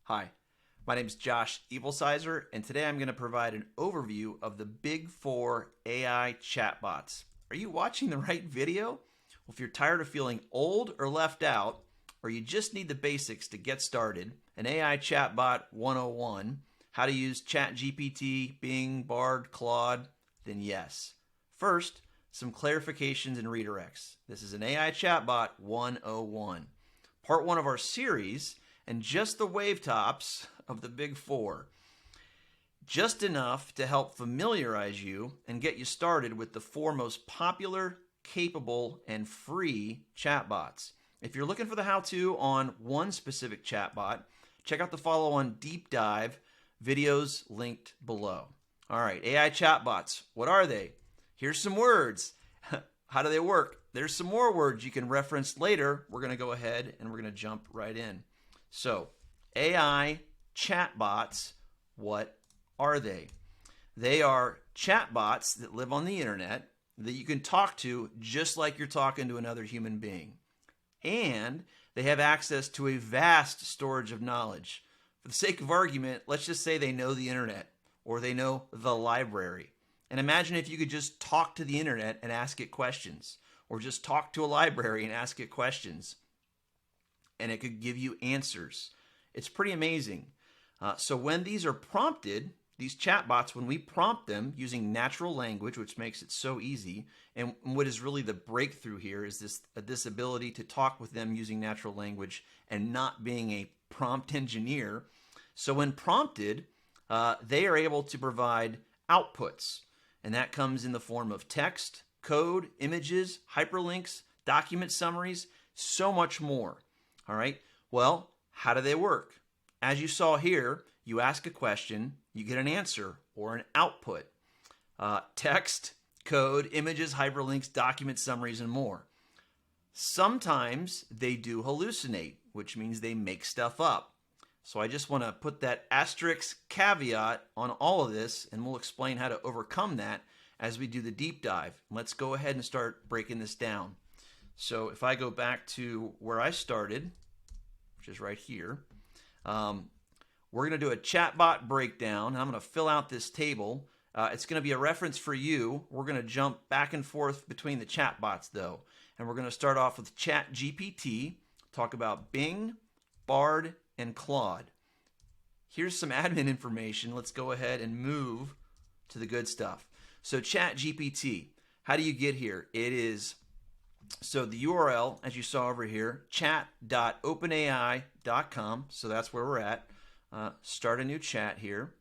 Hi, my name is Josh Evilsizor, and today I'm going to provide an overview of the big four AI chatbots. Are you watching the right video? Well, if you're tired of feeling old or left out, or you just need the basics to get started, an AI chatbot 101, how to use ChatGPT, Bing, Bard, Claude, then yes. First, some clarifications and redirects. This is an AI chatbot 101. Part one of our series, and just the wave tops of the big four. Just enough to help familiarize you and get you started with the four most popular, capable, and free chatbots. If you're looking for the how-to on one specific chatbot, check out the follow-on deep dive videos linked below. All right, AI chatbots, what are they? Here's some words. How do they work? There's some more words you can reference later. We're going to go ahead and we're going to jump right in. So, AI chatbots, what are they? They are chatbots that live on the internet that you can talk to just like you're talking to another human being. And they have access to a vast storage of knowledge. For the sake of argument, let's just say they know the internet or they know the library. And imagine if you could just talk to the internet and ask it questions, or just talk to a library and ask it questions, and it could give you answers. It's pretty amazing. So when these are prompted, these chatbots, when we prompt them using natural language, which makes it so easy, and what is really the breakthrough here is this ability to talk with them using natural language and not being a prompt engineer. So when prompted, they are able to provide outputs, and that comes in the form of text, code, images, hyperlinks, document summaries, so much more. All right, well, how do they work? As you saw here, you ask a question, you get an answer or an output. Text, code, images, hyperlinks, document summaries, and more. Sometimes they do hallucinate, which means they make stuff up. So I just want to put that asterisk caveat on all of this, and we'll explain how to overcome that as we do the deep dive. Let's go ahead and start breaking this down. So if I go back to where I started, which is right here, we're going to do a chatbot breakdown. I'm going to fill out this table. It's going to be a reference for you. We're going to jump back and forth between the chatbots, though. And we're going to start off with ChatGPT, talk about Bing, Bard, and Claude. Here's some admin information. Let's go ahead and move to the good stuff. So ChatGPT, how do you get here? It is, so the URL, as you saw over here, chat.openai.com. So that's where we're at. Start a new chat here.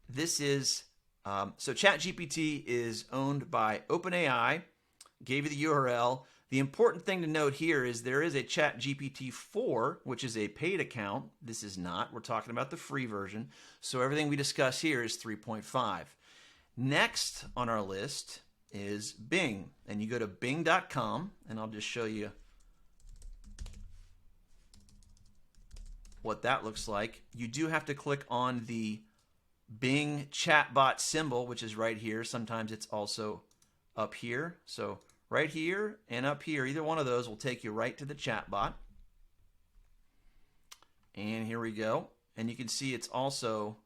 This is, so ChatGPT is owned by OpenAI, gave you the URL. The important thing to note here is there is a ChatGPT 4, which is a paid account. This is not. We're talking about the free version. So everything we discuss here is 3.5. Next on our list is Bing. And you go to bing.com, and I'll just show you what that looks like. You do have to click on the Bing chatbot symbol, which is right here. Sometimes it's also up here. So right here and up here, either one of those will take you right to the chatbot. And here we go. And you can see it's also,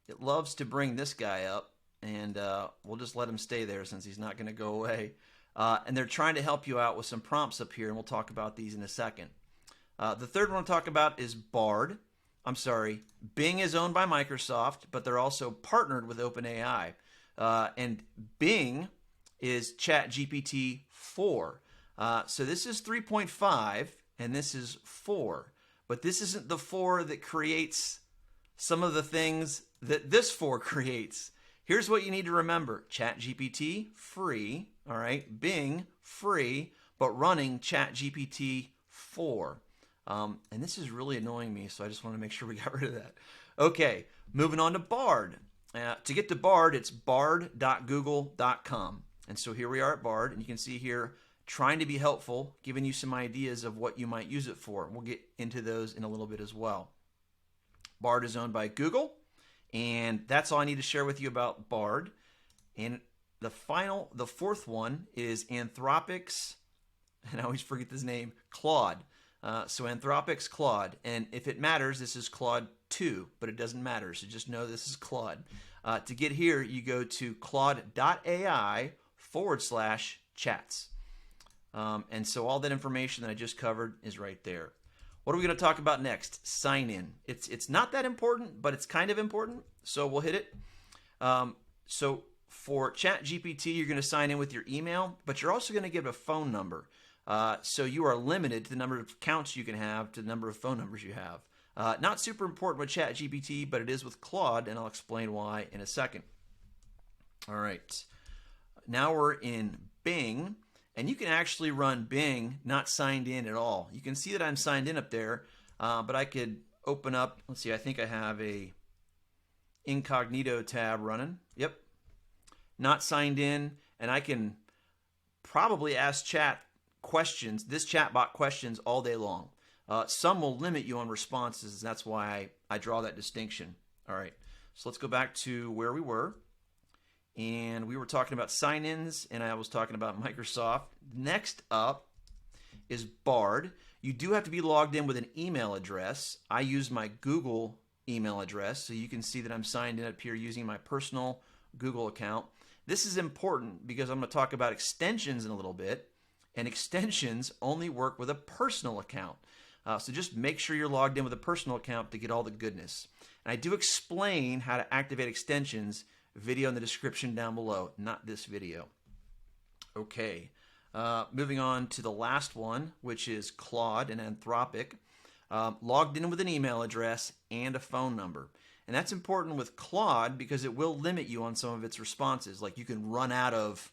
it loves to bring this guy up, and we'll just let him stay there since he's not going to go away. And they're trying to help you out with some prompts up here, and we'll talk about these in a second. The third one I'll talk about is Bard. I'm sorry, Bing is owned by Microsoft, but they're also partnered with OpenAI. And Bing is ChatGPT 4. So this is 3.5, and this is 4. But this isn't the 4 that creates some of the things that this 4 creates. Here's what you need to remember. ChatGPT, free. All right, Bing, free, but running ChatGPT 4. And this is really annoying me, so I just want to make sure we got rid of that. Okay, moving on to Bard. To get to Bard, it's bard.google.com. And so here we are at Bard, and you can see here, trying to be helpful, giving you some ideas of what you might use it for. We'll get into those in a little bit as well. Bard is owned by Google, and that's all I need to share with you about Bard. And the fourth one is Anthropic's, and I always forget this name, Claude. So Anthropic's Claude, and if it matters, this is Claude 2, but it doesn't matter, so just know this is Claude. To get here, you go to claude.ai/chats. And so all that information that I just covered is right there. What are we going to talk about next? Sign in. It's not that important, but it's kind of important, so we'll hit it. So for ChatGPT, you're going to sign in with your email, but you're also going to give a phone number. So you are limited to the number of accounts you can have, to the number of phone numbers you have. Not super important with ChatGPT, but it is with Claude, and I'll explain why in a second. All right. Now we're in Bing, and you can actually run Bing not signed in at all. You can see that I'm signed in up there, but I could open up, let's see, I think I have a incognito tab running. Yep. Not signed in, and I can probably ask chat questions, this chatbot questions all day long. Some will limit you on responses. That's why I draw that distinction. All right, so let's go back to where we were. And we were talking about sign-ins, and I was talking about Microsoft. Next up is Bard. You do have to be logged in with an email address. I use my Google email address, so you can see that I'm signed in up here using my personal Google account. This is important because I'm going to talk about extensions in a little bit. And extensions only work with a personal account. So just make sure you're logged in with a personal account to get all the goodness. And I do explain how to activate extensions, video in the description down below, not this video. Okay, moving on to the last one, which is Claude and Anthropic. Logged in with an email address and a phone number. And that's important with Claude because it will limit you on some of its responses. Like you can run out of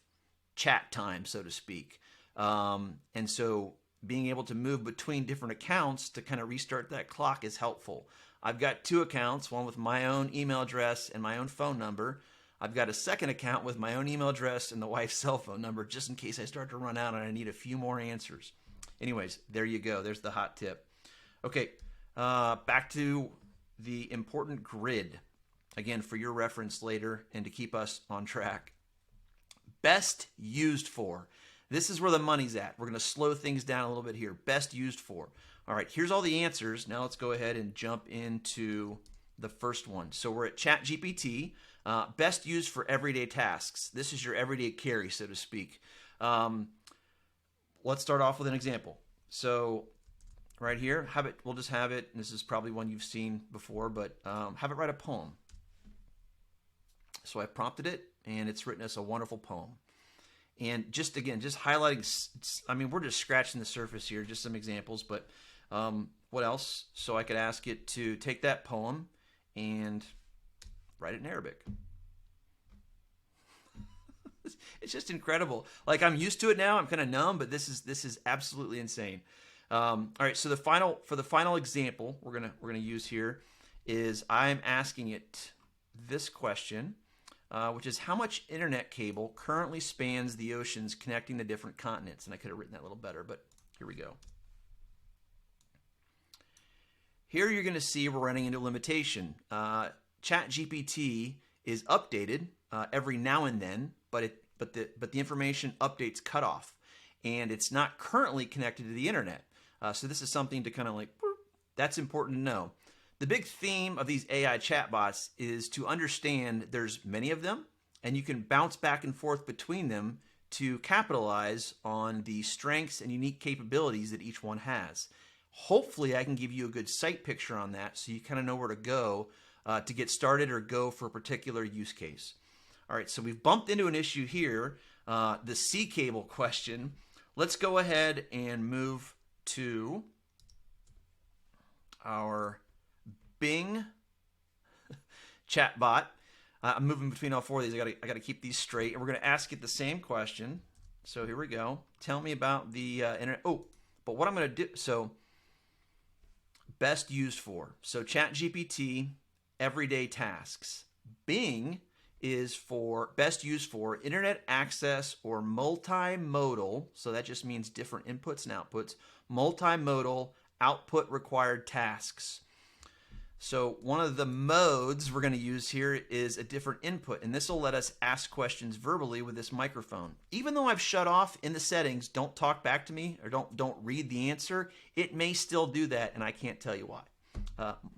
chat time, so to speak. And so being able to move between different accounts to kind of restart that clock is helpful. I've got two accounts, one with my own email address and my own phone number. I've got a second account with my own email address and the wife's cell phone number, just in case I start to run out and I need a few more answers. Anyways, there you go. There's the hot tip. Okay, back to the important grid. Again, for your reference later and to keep us on track. Best used for. This is where the money's at. We're going to slow things down a little bit here. Best used for. All right, here's all the answers. Now let's go ahead and jump into the first one. So we're at ChatGPT. Best used for everyday tasks. This is your everyday carry, so to speak. Let's start off with an example. So right here, we'll just have it, and this is probably one you've seen before, but have it write a poem. So I prompted it, and it's written us a wonderful poem. And just highlighting, I mean, we're just scratching the surface here, just some examples, but what else? So I could ask it to take that poem and write it in Arabic. It's just incredible. Like, I'm used to it now. I'm kind of numb, but this is absolutely insane. All right, so for the final example we're gonna use here is I'm asking it this question. Which is how much internet cable currently spans the oceans connecting the different continents? And I could have written that a little better, but here we go. Here you're going to see we're running into a limitation. ChatGPT is updated every now and then, but the information updates cut off, and it's not currently connected to the internet. So this is something to kind of like, that's important to know. The big theme of these AI chatbots is to understand there's many of them, and you can bounce back and forth between them to capitalize on the strengths and unique capabilities that each one has. Hopefully, I can give you a good sight picture on that so you kind of know where to go to get started or go for a particular use case. All right, so we've bumped into an issue here, the C cable question. Let's go ahead and move to our Bing chatbot. I'm moving between all four of these. I got to keep these straight, and we're going to ask it the same question. So here we go. Tell me about the internet. Oh, but what I'm going to do. So best used for. So ChatGPT, everyday tasks. Bing is for best used for internet access or multimodal. So that just means different inputs and outputs. Multimodal output required tasks. So one of the modes we're going to use here is a different input, and this will let us ask questions verbally with this microphone. Even though I've shut off in the settings, don't talk back to me or don't read the answer, it may still do that, and I can't tell you why.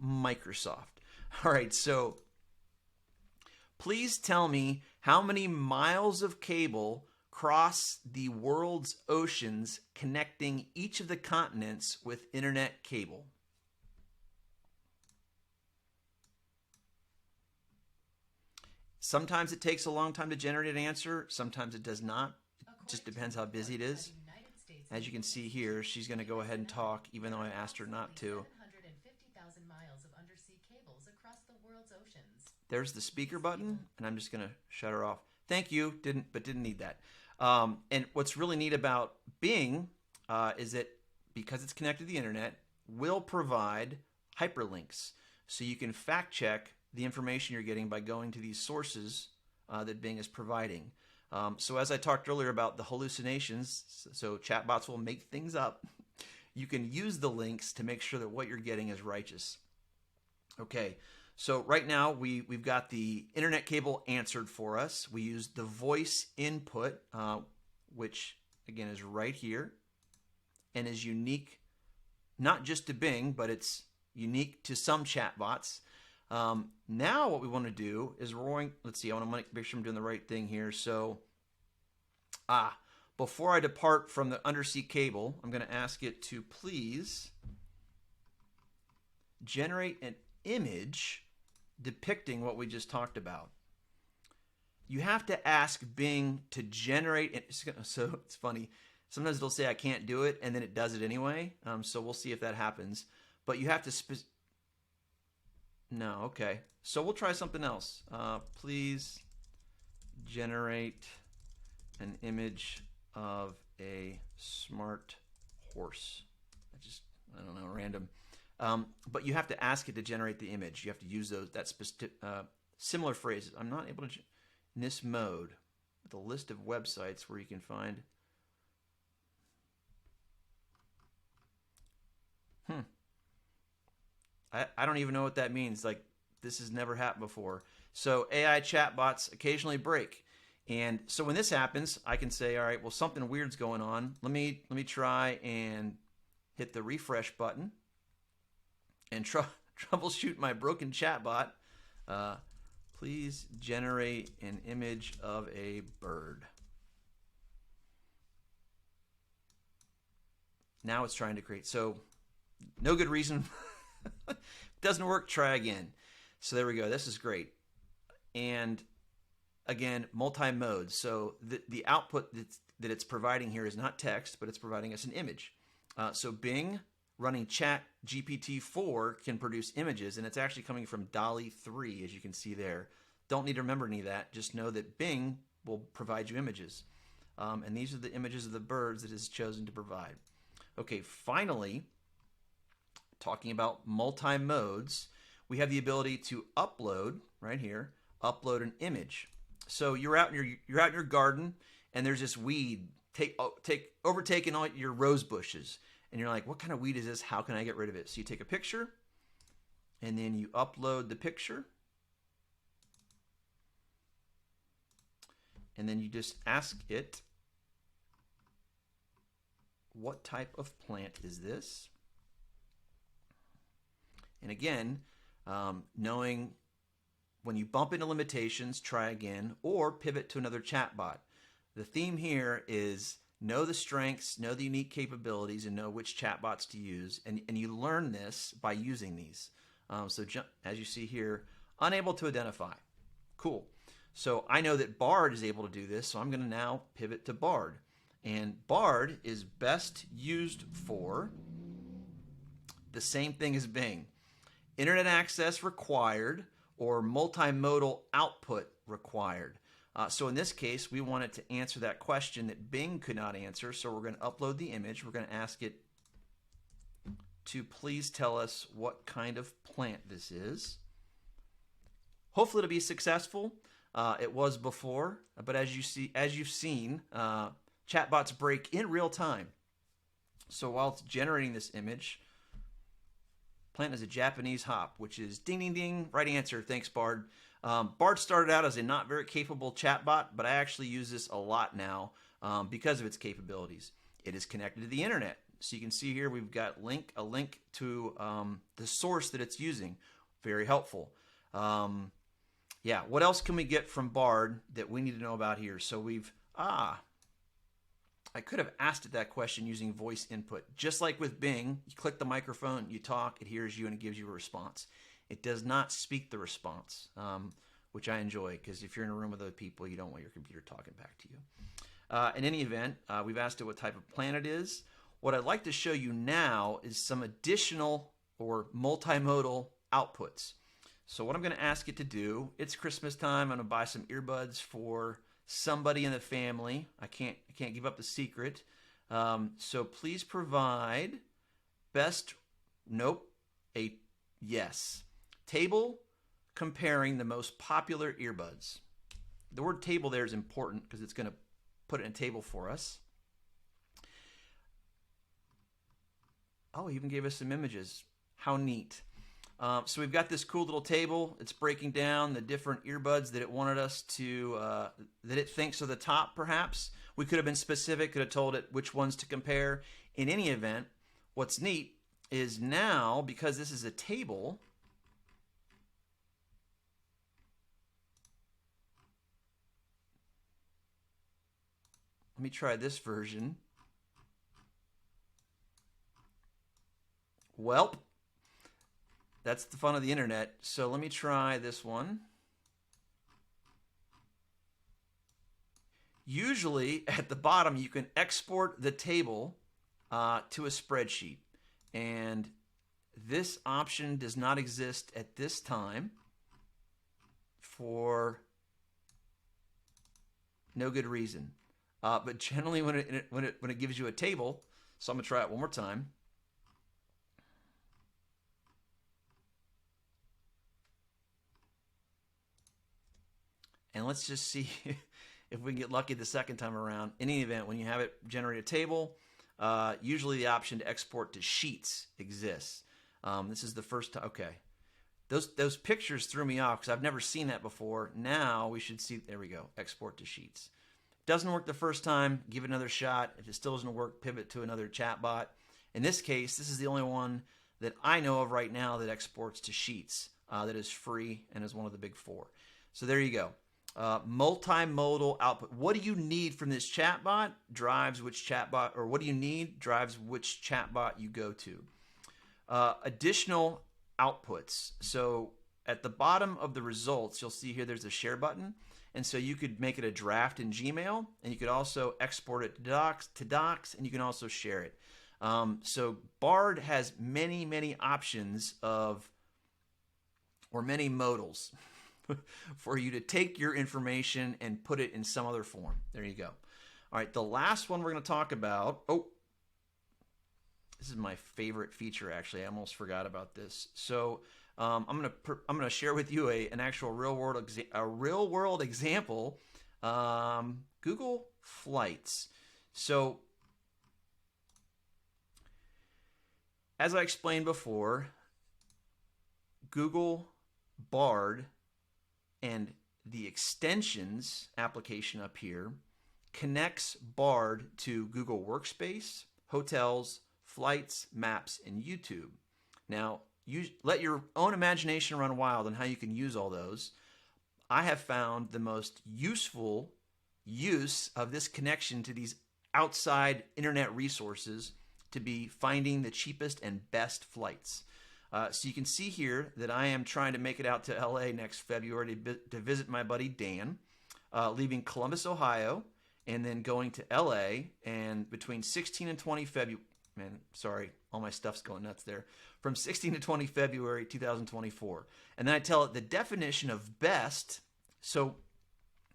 Microsoft. All right, so please tell me how many miles of cable cross the world's oceans connecting each of the continents with internet cable. Sometimes it takes a long time to generate an answer. Sometimes it does not. It just depends how busy it is. As you can see here, she's going to go ahead and talk, even though I asked her not to. There's the speaker button, and I'm just going to shut her off. Thank you. Didn't need that. And what's really neat about Bing is that because it's connected to the internet, will provide hyperlinks. So you can fact check the information you're getting by going to these sources that Bing is providing. So as I talked earlier about the hallucinations, so chatbots will make things up, you can use the links to make sure that what you're getting is righteous. Okay, so right now we've got the internet cable answered for us. We used the voice input, which again is right here and is unique not just to Bing, but it's unique to some chatbots. Now what we want to do is let's see, I want to make sure I'm doing the right thing here. So, before I depart from the undersea cable, I'm going to ask it to please generate an image depicting what we just talked about. You have to ask Bing to generate it. So it's funny. Sometimes it'll say I can't do it, and then it does it anyway. So we'll see if that happens. But you have to no, okay. So we'll try something else. Please generate an image of a smart horse. I don't know, random. But you have to ask it to generate the image. You have to use that specific, similar phrases. I'm not able to, in this mode, with a list of websites where you can find. I don't even know what that means. Like, this has never happened before. So AI chatbots occasionally break. And so when this happens, I can say, all right, well, something weird's going on. Let me try and hit the refresh button and troubleshoot my broken chatbot. Please generate an image of a bird. Now it's trying to create. So no good reason. Doesn't work, try again. So there we go. This is great. And again, multi-mode. So the output that it's providing here is not text, but it's providing us an image. So Bing running ChatGPT 4 can produce images, and it's actually coming from DALL-E 3, as you can see there. Don't need to remember any of that. Just know that Bing will provide you images. And these are the images of the birds that it has chosen to provide. Okay, finally, talking about multi-modes, we have the ability to upload, right here, upload an image. So you're out in your garden, and there's this weed overtaking all your rose bushes. And you're like, what kind of weed is this? How can I get rid of it? So you take a picture, and then you upload the picture. And then you just ask it, what type of plant is this? And again, knowing when you bump into limitations, try again, or pivot to another chatbot. The theme here is know the strengths, know the unique capabilities, and know which chatbots to use. And you learn this by using these. So as you see here, unable to identify. Cool. So I know that Bard is able to do this, so I'm going to now pivot to Bard. And Bard is best used for the same thing as Bing. Internet access required or multimodal output required. So in this case, we want it to answer that question that Bing could not answer. So we're going to upload the image. We're going to ask it to please tell us what kind of plant this is. Hopefully it'll be successful. It was before, but as you've seen, chatbots break in real time. So while it's generating this image, Plant is a Japanese hop, which is ding, ding, ding. Right answer. Thanks, Bard. Bard started out as a not very capable chatbot, but I actually use this a lot now because of its capabilities. It is connected to the internet. So you can see here we've got a link to the source that it's using. Very helpful. Yeah, what else can we get from Bard that we need to know about here? So I could have asked it that question using voice input. Just like with Bing, you click the microphone, you talk, it hears you, and it gives you a response. It does not speak the response, which I enjoy, because if you're in a room with other people, you don't want your computer talking back to you. In any event, we've asked it what type of plant it is. What I'd like to show you now is some additional or multimodal outputs. So what I'm going to ask it to do, it's Christmas time. I'm going to buy some earbuds for somebody in the family. I can't give up the secret. So please provide yes. Table comparing the most popular earbuds. The word table there is important because it's going to put it in a table for us. Oh, he even gave us some images. How neat. So we've got this cool little table. It's breaking down the different earbuds that it wanted us to, that it thinks are the top, perhaps. We could have been specific, could have told it which ones to compare. In any event, what's neat is now, because this is a table, let me try this version. Welp. That's the fun of the internet. So let me try this one. Usually at the bottom you can export the table to a spreadsheet. And this option does not exist at this time for no good reason. But generally when it gives you a table, so I'm going to try it one more time. And let's just see if we can get lucky the second time around. In any event, when you have it generate a table, usually the option to export to sheets exists. This is the first time. Okay. Those pictures threw me off because I've never seen that before. Now we should see, there we go, export to sheets. Doesn't work the first time, give it another shot. If it still doesn't work, pivot to another chatbot. In this case, this is the only one that I know of right now that exports to sheets, that is free and is one of the big four. So there you go. Multimodal output. What do you need from this chatbot drives which chatbot, or what do you need drives which chatbot you go to. Additional outputs. So at the bottom of the results, you'll see here there's a share button. And so you could make it a draft in Gmail, and you could also export it to Docs, and you can also share it. So Bard has many, many options of, or many modals for you to take your information and put it in some other form. There you go. All right, the last one we're going to talk about. Oh, this is my favorite feature. Actually, I almost forgot about this. So I'm gonna share with you an actual real world example. Google Flights. So as I explained before, Google Bard and the extensions application up here connects Bard to Google Workspace, Hotels, Flights, Maps, and YouTube. Now, you let your own imagination run wild on how you can use all those. I have found the most useful use of this connection to these outside internet resources to be finding the cheapest and best flights. So you can see here that I am trying to make it out to LA next February to visit my buddy Dan, leaving Columbus, Ohio, and then going to LA, and between 16 and 20 February, man, sorry, all my stuff's going nuts there, from 16 to 20 February 2024. And then I tell it the definition of best. So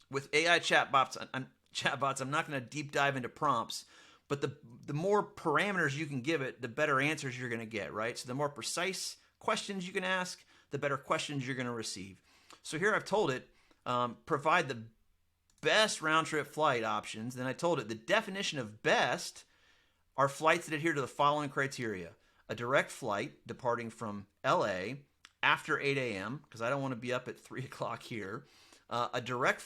with AI chatbots, I'm not going to deep dive into prompts, but the more parameters you can give it, the better answers you're going to get, right? So the more precise questions you can ask, the better questions you're going to receive. So here I've told it, provide the best round-trip flight options. Then I told it the definition of best are flights that adhere to the following criteria. a direct flight departing from LA after 8 a.m., because I don't want to be up at 3 o'clock here, a direct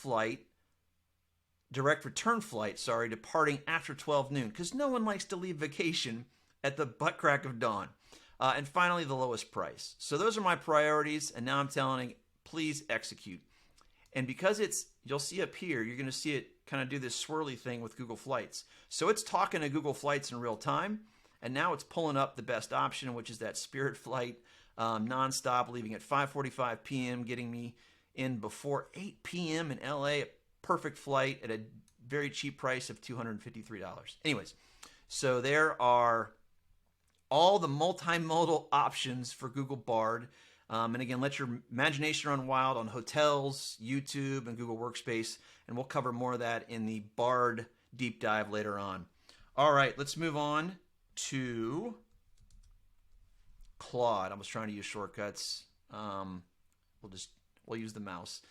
return flight, departing after 12 noon, because no one likes to leave vacation at the butt crack of dawn. And finally, the lowest price. So those are my priorities, and now I'm telling it, please execute. And because you'll see up here, you're going to see it kind of do this swirly thing with Google Flights. So it's talking to Google Flights in real time, and now it's pulling up the best option, which is that Spirit flight, nonstop, leaving at 5:45 p.m., getting me in before 8 p.m. in LA, a perfect flight at a very cheap price of $253. Anyways, so there are all the multimodal options for Google Bard. And again, let your imagination run wild on hotels, YouTube, and Google Workspace. And we'll cover more of that in the Bard deep dive later on. All right, let's move on to Claude. I was trying to use shortcuts. We'll use the mouse.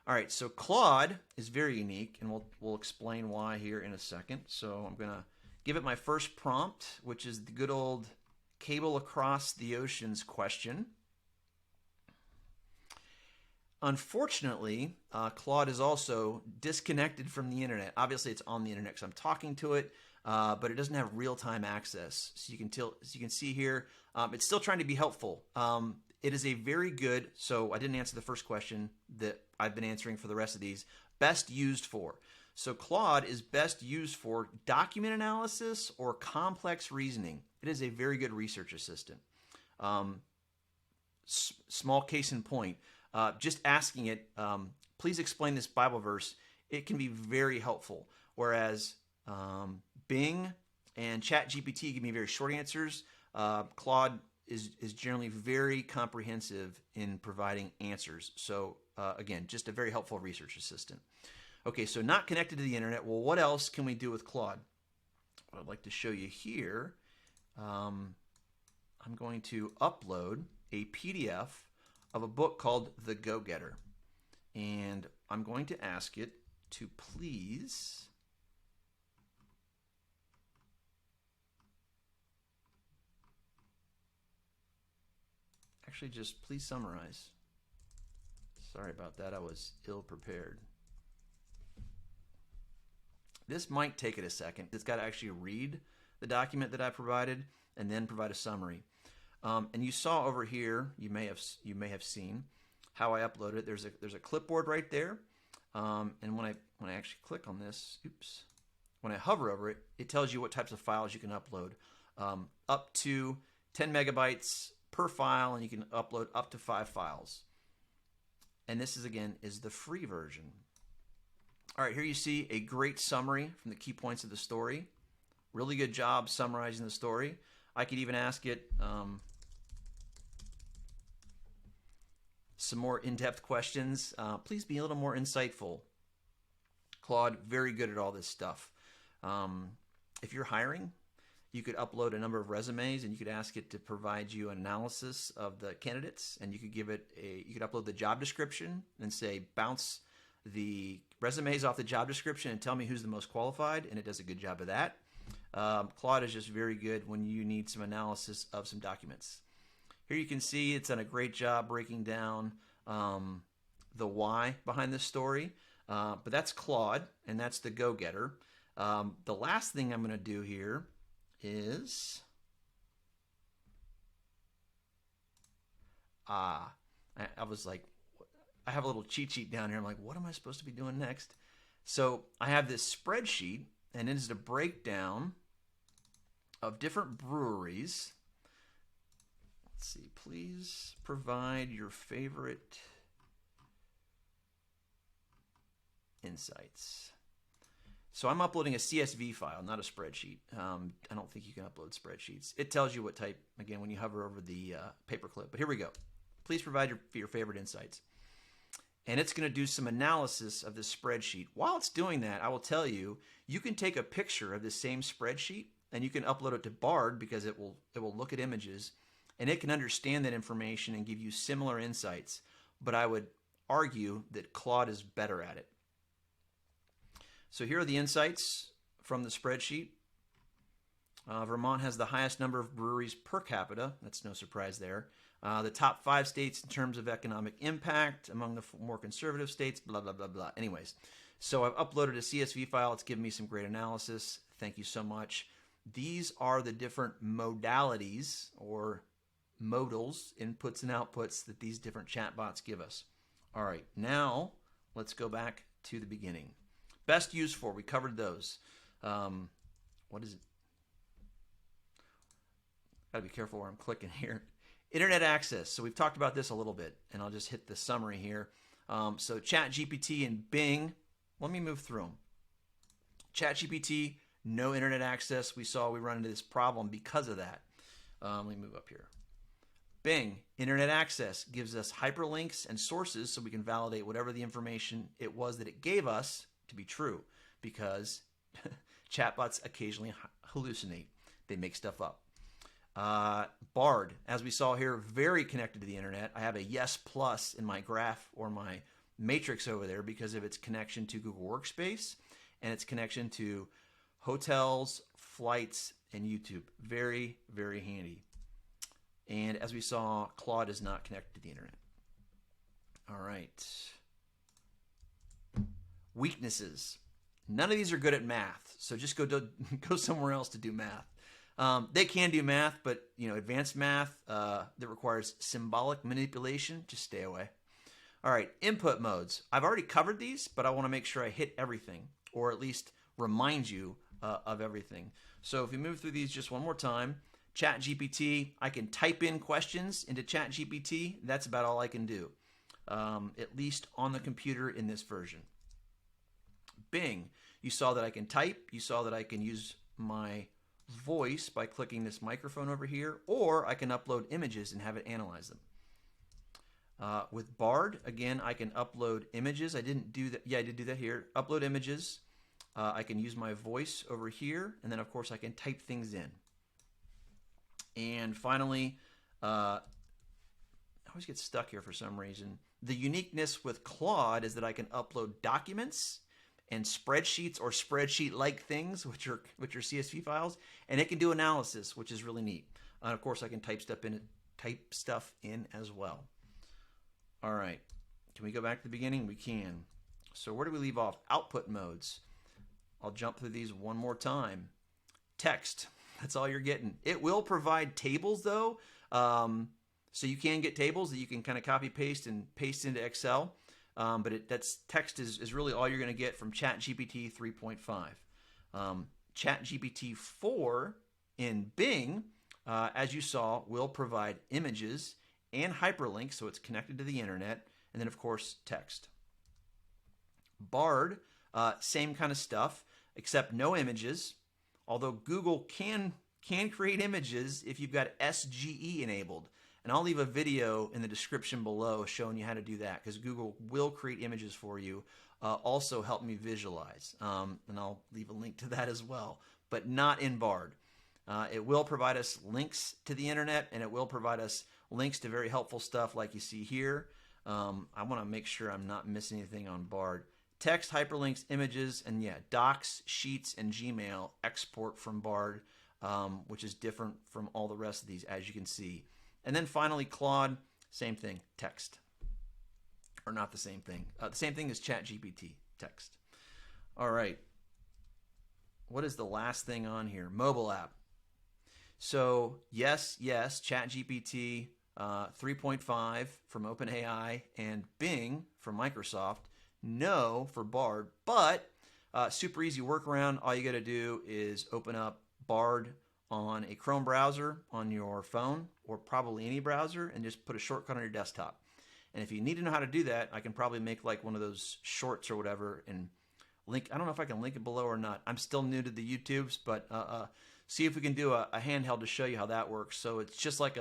All right, so Claude is very unique, and we'll explain why here in a second. So I'm going to give it my first prompt, which is the good old cable across the oceans question. Unfortunately, Claude is also disconnected from the internet. Obviously, it's on the internet because I'm talking to it, but it doesn't have real-time access. So you can see here, it's still trying to be helpful. It is a very good, so I didn't answer the first question that I've been answering for the rest of these, best used for. So Claude is best used for document analysis or complex reasoning. It is a very good research assistant. Small case in point, just asking it, please explain this Bible verse, it can be very helpful. Whereas Bing and ChatGPT give me very short answers, Claude is generally very comprehensive in providing answers. So again, just a very helpful research assistant. Okay, so not connected to the internet. Well, what else can we do with Claude? What I'd like to show you here, I'm going to upload a PDF of a book called The Go-Getter. And I'm going to ask it to please actually just please summarize. Sorry about that, I was ill prepared. This might take it a second. It's got to actually read the document that I provided and then provide a summary. And you saw over here, you may have seen how I uploaded it. There's a clipboard right there, and when I actually click on this, when I hover over it, it tells you what types of files you can upload, up to 10 megabytes per file, and you can upload up to 5 files. And this is the free version. All right, here you see a great summary from the key points of the story. Really good job summarizing the story. I could even ask it some more in-depth questions. Please be a little more insightful. Claude, very good at all this stuff. If you're hiring, you could upload a number of resumes and you could ask it to provide you an analysis of the candidates, and you could you could upload the job description and say bounce the resumes off the job description and tell me who's the most qualified, and it does a good job of that. Claude is just very good when you need some analysis of some documents. Here you can see it's done a great job breaking down the why behind this story, but that's Claude, and that's the Go-Getter. The last thing I'm going to do here is I was like, I have a little cheat sheet down here. I'm like, what am I supposed to be doing next? So I have this spreadsheet, and it is a breakdown of different breweries. Let's see, please provide your favorite insights. So I'm uploading a CSV file, not a spreadsheet. I don't think you can upload spreadsheets. It tells you what type, again, when you hover over the paperclip. But here we go. Please provide your favorite insights. And it's going to do some analysis of this spreadsheet. While it's doing that, I will tell you, you can take a picture of this same spreadsheet and you can upload it to Bard because it will look at images and it can understand that information and give you similar insights. But I would argue that Claude is better at it. So here are the insights from the spreadsheet. Vermont has the highest number of breweries per capita. That's no surprise there. The top 5 states in terms of economic impact among the more conservative states, blah, blah, blah, blah. Anyways, so I've uploaded a CSV file. It's given me some great analysis. Thank you so much. These are the different modalities or modals, inputs and outputs that these different chatbots give us. All right, now let's go back to the beginning. Best used for, we covered those. What is it? Gotta be careful where I'm clicking here. Internet access. So we've talked about this a little bit, and I'll just hit the summary here. So ChatGPT and Bing, let me move through them. ChatGPT, no internet access. We run into this problem because of that. Let me move up here. Bing, internet access, gives us hyperlinks and sources so we can validate whatever the information it was that it gave us to be true, because chatbots occasionally hallucinate. They make stuff up. Bard, as we saw here, very connected to the internet. I have a yes plus in my graph or my matrix over there because of its connection to Google Workspace and its connection to hotels, flights, and YouTube. Very, very handy. And as we saw, Claude is not connected to the internet. All right. Weaknesses. None of these are good at math, so just go somewhere else to do math. They can do math, but advanced math that requires symbolic manipulation, just stay away. All right, input modes. I've already covered these, but I want to make sure I hit everything, or at least remind you of everything. So if we move through these just one more time, ChatGPT, I can type in questions into ChatGPT. That's about all I can do, at least on the computer in this version. Bing, you saw that I can type. You saw that I can use my voice by clicking this microphone over here, or I can upload images and have it analyze them. With Bard, again, I can upload images. I didn't do that. Yeah, I did do that here. Upload images. I can use my voice over here, and then, of course, I can type things in. And finally, I always get stuck here for some reason. The uniqueness with Claude is that I can upload documents and spreadsheets or spreadsheet-like things, which are CSV files, and it can do analysis, which is really neat. And of course, I can type stuff in as well. All right, can we go back to the beginning? We can. So where do we leave off? Output modes. I'll jump through these one more time. Text. That's all you're getting. It will provide tables though, so you can get tables that you can kind of copy paste and paste into Excel. But text is really all you're going to get from ChatGPT 3.5. ChatGPT 4 in Bing, as you saw, will provide images and hyperlinks, so it's connected to the internet, and then of course text. Bard, same kind of stuff, except no images. Although Google can create images if you've got SGE enabled. And I'll leave a video in the description below showing you how to do that, because Google will create images for you. Also help me visualize. And I'll leave a link to that as well, but not in Bard. It will provide us links to the internet, and it will provide us links to very helpful stuff like you see here. I want to make sure I'm not missing anything on Bard. Text, hyperlinks, images, and yeah, docs, sheets, and Gmail export from Bard, which is different from all the rest of these, as you can see. And then finally, Claude, same thing, text. Or not the same thing. The same thing as ChatGPT, text. All right. What is the last thing on here? Mobile app. So yes, ChatGPT 3.5 from OpenAI and Bing from Microsoft. No for Bard, but super easy workaround. All you got to do is open up Bard on a Chrome browser on your phone, or probably any browser, and just put a shortcut on your desktop. And if you need to know how to do that, I can probably make like one of those shorts or whatever and link. I don't know if I can link it below or not. I'm still new to the YouTubes, but see if we can do a handheld to show you how that works. So it's just like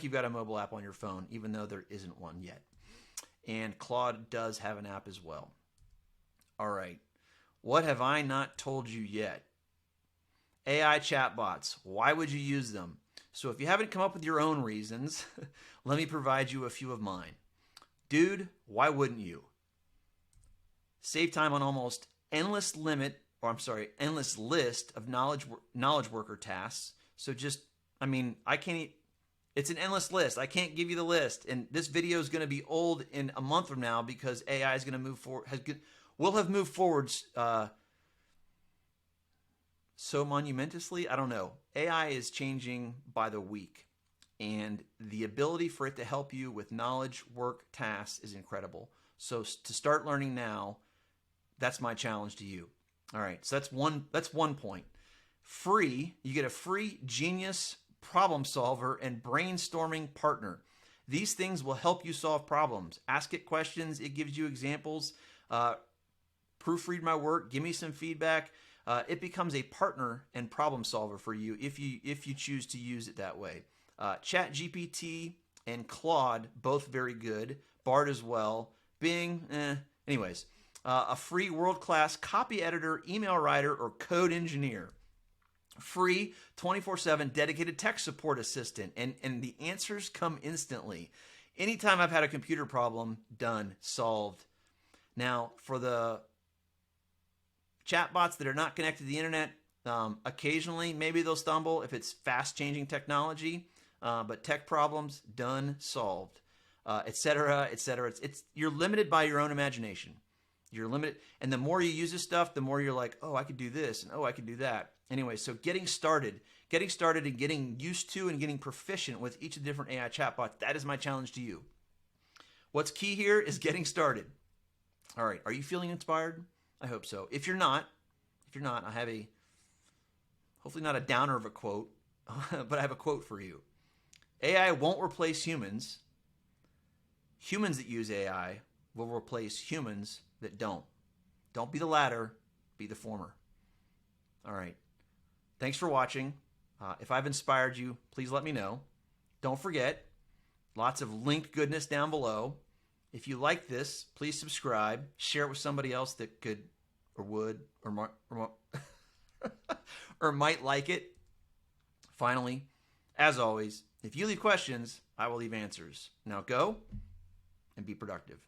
you've got a mobile app on your phone, even though there isn't one yet. And Claude does have an app as well. All right. What have I not told you yet? AI chatbots. Why would you use them? So if you haven't come up with your own reasons, let me provide you a few of mine. Dude, why wouldn't you? Save time on almost endless limit endless list of knowledge worker tasks. So just, I can't. It's an endless list. I can't give you the list, and this video is going to be old in a month from now because AI is going to move forward. Will have moved forwards so monumentously. I don't know. AI is changing by the week, and the ability for it to help you with knowledge work tasks is incredible. So to start learning now, that's my challenge to you. All right, so that's one point. Free, you get a free Genius problem solver and brainstorming partner. These things will help you solve problems. Ask it questions, it gives you examples. Proofread my work, give me some feedback. It becomes a partner and problem solver for you if you choose to use it that way. ChatGPT and Claude, both very good. Bard as well. Bing, anyways. A free world-class copy editor, email writer, or code engineer. Free 24/7 dedicated tech support assistant, and the answers come instantly. Anytime I've had a computer problem, done, solved. Now, for the chatbots that are not connected to the internet, occasionally maybe they'll stumble if it's fast-changing technology, but tech problems, done, solved, etc., etc. You're limited by your own imagination. You're limited, and the more you use this stuff, the more you're like, oh, I could do this, and oh, I could do that. Anyway, so getting started and getting used to and getting proficient with each of the different AI chatbots, that is my challenge to you. What's key here is getting started. All right, are you feeling inspired? I hope so. If you're not, I have hopefully not a downer of a quote, but I have a quote for you. AI won't replace humans. Humans that use AI will replace humans that don't. Don't be the latter, be the former. All right. Thanks for watching. If I've inspired you, please let me know. Don't forget, lots of linked goodness down below. If you like this, please subscribe. Share it with somebody else that could or would or might like it. Finally, as always, if you leave questions, I will leave answers. Now go and be productive.